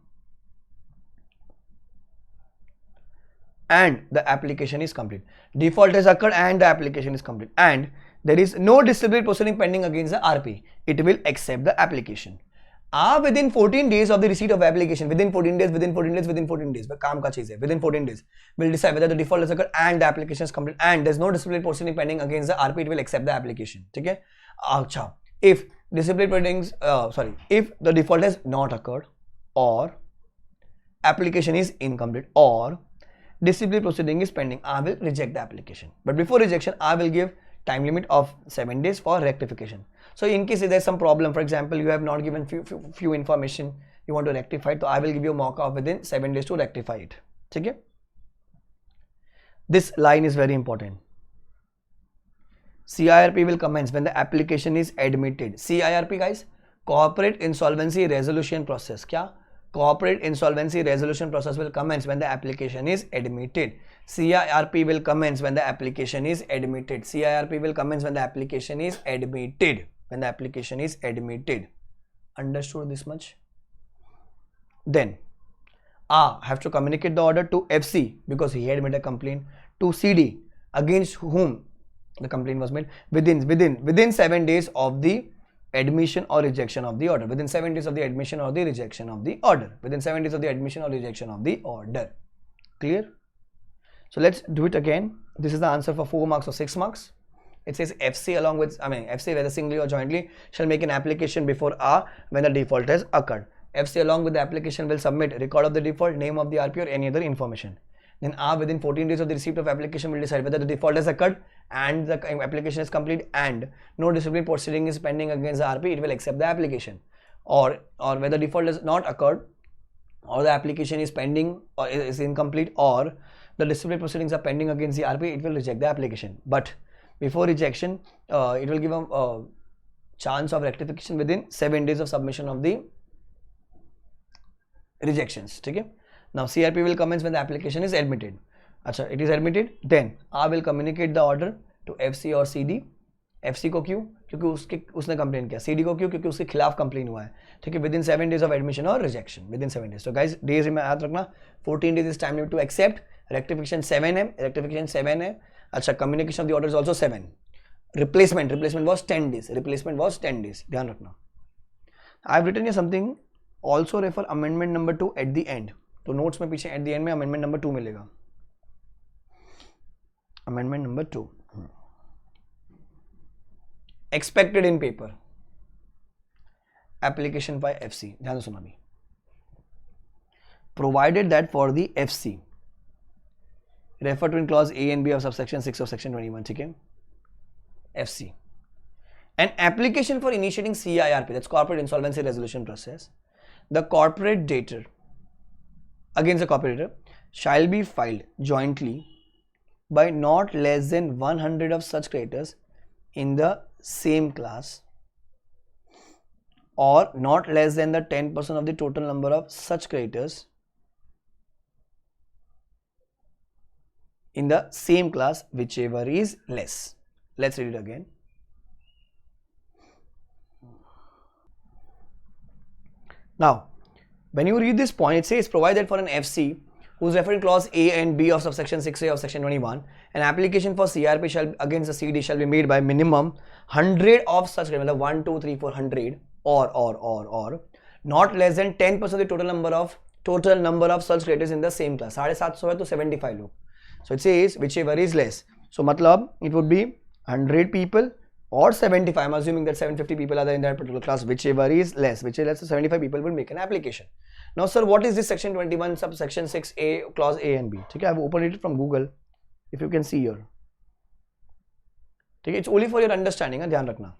and the application is complete. Default has occurred and the application is complete, and there is no disciplinary proceeding pending against the RP. It will accept the application. Within 14 days of the receipt of application, within 14 days, काम का चीज है, within 14 days will decide whether the default has occurred and the application is complete and there's no disciplinary proceeding pending against the RP. It will accept the application. ठीक है? अच्छा, if disciplinary proceedings, if the default has not occurred or application is incomplete or disciplinary proceeding is pending, I will reject the application. But before rejection, I will give time limit of 7 days for rectification. So in case there's some problem, for example, you have not given few information, you want to rectify it, so I will give you a mock-off within 7 days to rectify it. Okay? This line is very important. CIRP will commence when the application is admitted. CIRP, guys, Corporate Insolvency Resolution Process. क्या? Corporate Insolvency Resolution Process will commence when the application is admitted. CIRP will commence when the application is admitted. CIRP will commence when the application is admitted. When the application is admitted. Understood this much? Then have to communicate the order to FC because he had made a complaint, to CD against whom the complaint was made within 7 days of the admission or rejection of the order. Within 7 days of the admission or the rejection of the order. Within 7 days of the admission or rejection of the order. Clear? So let's do it again. This is the answer for 4 marks or 6 marks. It says FC along with, FC whether singly or jointly shall make an application before when the default has occurred. FC along with the application will submit record of the default, name of the RP or any other information. Then within 14 days of the receipt of application will decide whether the default has occurred and the application is complete and no disciplinary proceeding is pending against the RP. It will accept the application. Or whether default has not occurred or the application is pending or is incomplete or the disciplinary proceedings are pending against the RP, it will reject the application. But before rejection, it will give a chance of rectification within 7 days of submission of the rejections. Okay? Now CRP will commence when the application is admitted. It is admitted, then I will communicate the order to FC or CD. FC को क्यों? क्योंकि उसने complain किया, CD को क्यों, क्योंकि उसके खिलाफ कंप्लेन हुआ है, ठीक है, विदिन 7 days ऑफ एडमिशन और रिजेक्शन, विदिन 7 days। तो गाइस डेज में याद रखना 14 days is time limit to accept, rectification 7 है, अच्छा communication of the order is also 7, replacement was 10 days, ध्यान रखना। I have written something, also refer amendment number 2 at the end, तो notes में पीछे एट द एंड में amendment number 2 मिलेगा, amendment number 2 expected in paper, application by FC, ध्यान से सुना भी, provided that for the FC refer to in clause A and B of subsection 6 of section 21, ठीक है, FC, an application for initiating CIRP, that's corporate insolvency resolution process, the corporate debtor against the corporate debtor shall be filed jointly by not less than 100 of such creditors in the same class or not less than the 10% of the total number of such creditors in the same class, whichever is less. Let's read it again. Now, when you read this point, it says provided for an FC whose referring clause A and B of subsection 6A of section 21, an application for CRP shall against the CD shall be made by minimum 100 of such, मतलब 1 2 3 4 100 or not less than 10% of the total number of such creditors in the same class. 750 है तो 75 लोग. So it says whichever is less. So मतलब it would be 100 people or 75. I'm assuming that 750 people are there in that particular class. Whichever is less, so 75 people will make an application. Now sir, what is this section 21 subsection 6A clause A and B? Okay, I have opened it from Google. If you can see here. Okay, it's only for your understanding. ध्यान रखना.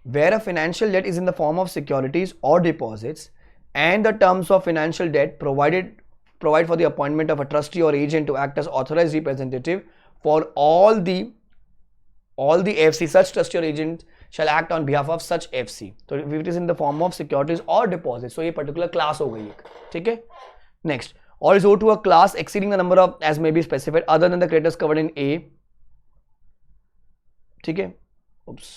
Where a financial debt is in the form of securities or deposits, and the terms of financial debt provide for the appointment of a trustee or agent to act as authorized representative for all the FC, such trustee or agent shall act on behalf of such FC. So if it is in the form of securities or deposits, so ये particular class हो गई एक, ठीक है? Next, or is owed to a class exceeding the number of as may be specified other than the creditors covered in A, ठीक है? Oops.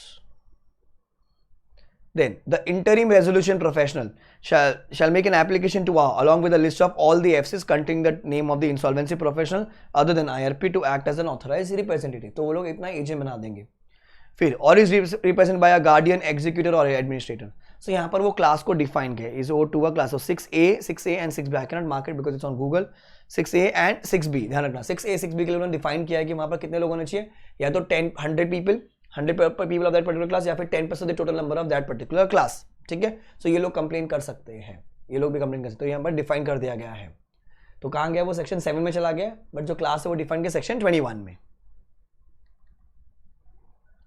Then the interim resolution professional shall make an application to along with a list of all the FCs containing the name of the insolvency professional other than IRP to act as an authorized representative. तो वो लोग इतना agent बना देंगे. फिर और is represented by a guardian, executor or administrator. So यहाँ पर वो क्लास को डिफाइन किया is owed to a class. So 6A and 6B I cannot mark it because it's on Google. 6A and 6B ध्यान रखना. 6A 6B के लिए उन्होंने डिफाइन किया है कि वहाँ पर कितने लोग होने चाहिए, या तो 100 people of that particular class या फिर 10% of the total number of that particular class. ठीक है? So ये लोग कंप्लेन कर सकते हैं, ये लोग भी कंप्लेन कर सकते हैं. तो यहाँ पर डिफाइन कर दिया गया है. तो कहाँ गया वो, सेक्शन 7 में चला गया, बट जो क्लास है वो डिफाइन किया सेक्शन 21 में.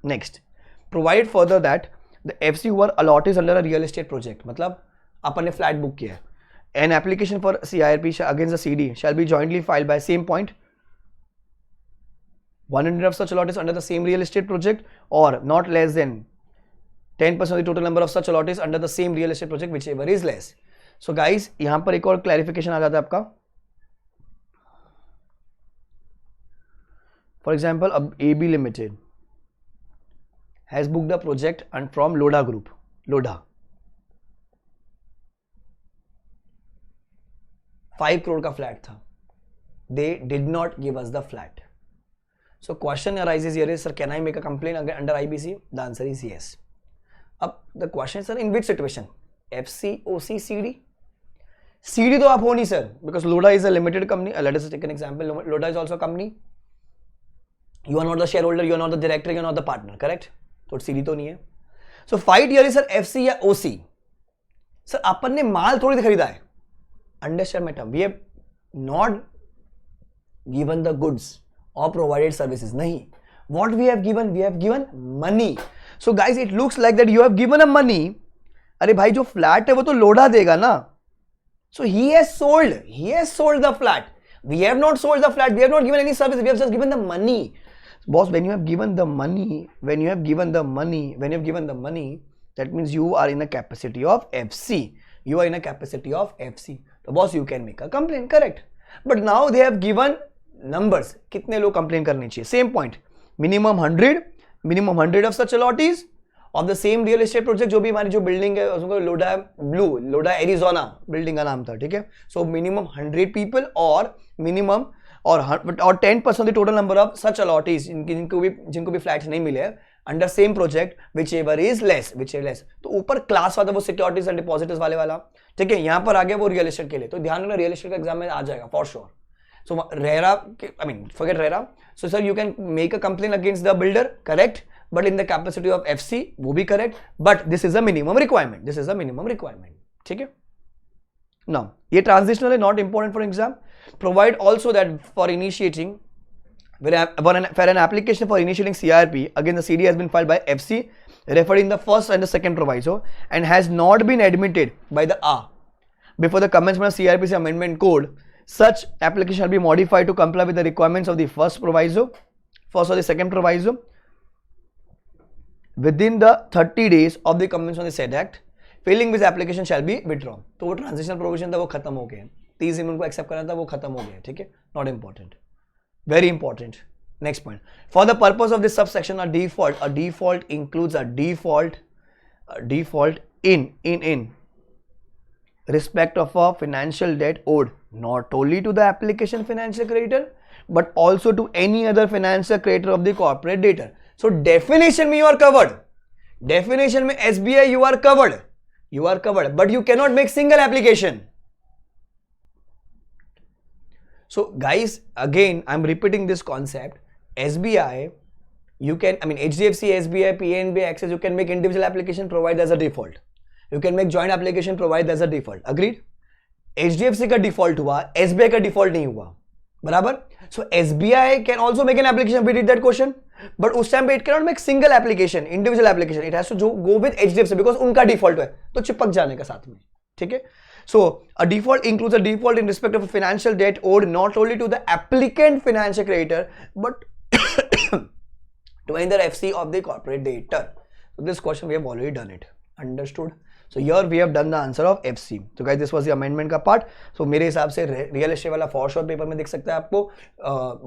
Next, provide further that the FC who are allotted under a real estate project, मतलब अपन ने फ्लैट बुक किया है, an application for CIRP against the CD shall be jointly filed by same point, 100 of such allottees under the same real estate project or not less than 10% of the total number of such allottees under the same real estate project, whichever is less. So guys, यहाँ पर एक और clarification आ जाता है आपका. For example, अब AB Limited has booked the project and from Lodha Group, Lodha, 5 crore का flat था. They did not give us the flat. So question arises here is, sir, can I make a complaint under IBC? The answer is yes. अब the question is, sir, in which situation? FC, OC, CD? CD तो आप हो नहीं sir, because Lodha is a limited company. Let us take an example. Lodha is also a company. You are not the shareholder, you are not the director, you are not the partner, correct? तो CD तो नहीं है. So fight here is, sir, FC या OC. Sir, अपन ने माल थोड़ी खरीदा है. Understand my term. We have not given the goods or provided services. Nahi. What we have given money. So guys, it looks like that you have given a money. अरे भाई जो flat है वो तो लोढ़ा देगा ना. So he has sold the flat. We have not sold the flat. We have not given any service. We have just given the money. Boss, when you have given the money, that means you are in a capacity of FC. So boss, you can make a complaint, correct? But now they have given numbers. कितने लोग complain करने चाहिए? Same point. Minimum 100 of such allottees of the same real estate project, जो भी हमारी जो building है उसको लोडा एरिजोना बिल्डिंग का नाम था, ठीक है। सो मिनिमम 100 पीपल और मिनिमम और 10% total number of such allottees, जिनको भी फ्लैट्स नहीं मिले under same project, which ever is less. तो ऊपर क्लास वाला वो सिक्योरिटीज एंड डिपॉजिटर्स वाला, ठीक है। यहां पर आ गया वो रियल एस्टेट के लिए, तो ध्यान रखना रियल एस्टेट का एग्जाम में आ जाएगा for sure. So RERA, I mean forget RERA. So sir you can make a complain against the builder, correct, but in the capacity of FC, वो भी correct, but this is a minimum requirement, ठीक है। Now ये transitional है, not important for exam. Provide also that for initiating for an application for initiating CRP, again the CD has been filed by FC, referred in the first and the second proviso, and has not been admitted by the before the commencement of CRPC amendment code. Such application shall be modified to comply with the requirements of the first or the second proviso within the 30 days of the commencement of the said act. Failing which application shall be withdrawn. तो वो transitional provision था वो खत्म हो गया, 30 दिन उनको accept करना था वो खत्म हो गया, ठीक है, not important. Very important. Next point. For the purpose of this subsection, a default includes a default in respect of a financial debt owed not only to the application financial creditor but also to any other financial creditor of the corporate debtor. So definition में you are covered. Definition में SBI you are covered, but you cannot make single application. So guys, again I'm repeating this concept. SBI you can, I mean HDFC, SBI, PNB, Axis, you can make individual application, provide as a default. You can make joint application, provide as a default. Agreed? HDFC का default हुआ, SBI का default नहीं हुआ, बराबर? So SBI can also make an application. We did that question, but उस time पे it cannot make single application, individual application. It has to go with HDFC because उनका default है, तो चिपक जाने का साथ में, ठीक है। So a default includes a default in respect of a financial debt owed not only to the applicant financial creditor but to either FC of the corporate debtor. So this question we have already done it. Understood? So here we have done the answer of FC. So guys, this was the amendment का part. So मेरे हिसाब से real estate वाला for sure paper में दिख सकता है आपको,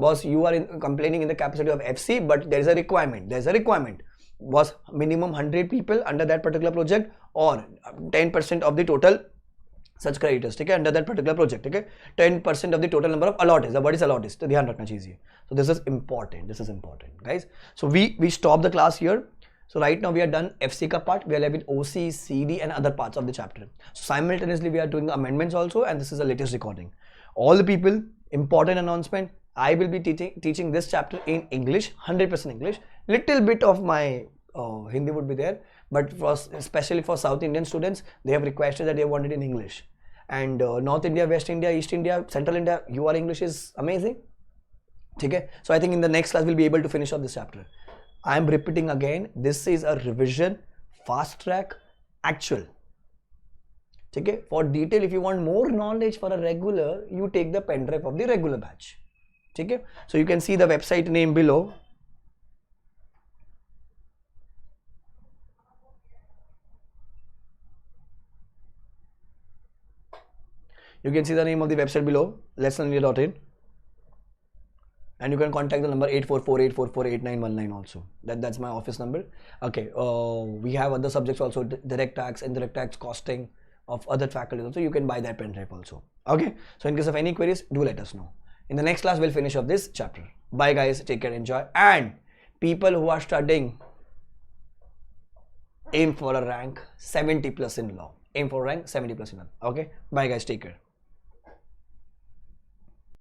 boss you are complaining in the capacity of FC but there is a requirement. Was minimum 100 people under that particular project or 10% of the total such creditors, ठीक है, under that particular project, ठीक है, 10% of the total number of allottees. The word is allottees, तो ध्यान रखना चाहिए। So this is important guys. So we stop the class here. So right now we are done FC का part, we are left with OC, CD and other parts of the chapter. So simultaneously we are doing the amendments also, and this is the latest recording. All the people, important announcement, I will be teaching this chapter in English, 100% English. Little bit of my Hindi would be there, but especially for South Indian students, they have requested that they wanted in English. And North India, West India, East India, Central India, your English is amazing. Okay? So I think in the next class we'll be able to finish off this chapter. I am repeating again, this is a revision, fast track, actual. Okay? For detail, if you want more knowledge for a regular, you take the pen drive of the regular batch. Okay? So you can see the website name below. You can see the name of the website below, lessonlinea.in, and you can contact the number 8448448919 also. That's my office number. Okay, we have other subjects also, direct tax, indirect tax, costing of other faculties also. You can buy that pen drive also. Okay, so in case of any queries, do let us know. In the next class, we'll finish up this chapter. Bye guys, take care, enjoy. And people who are studying, aim for a rank 70 plus in law. Aim for rank 70 plus in law. Okay, bye guys, take care.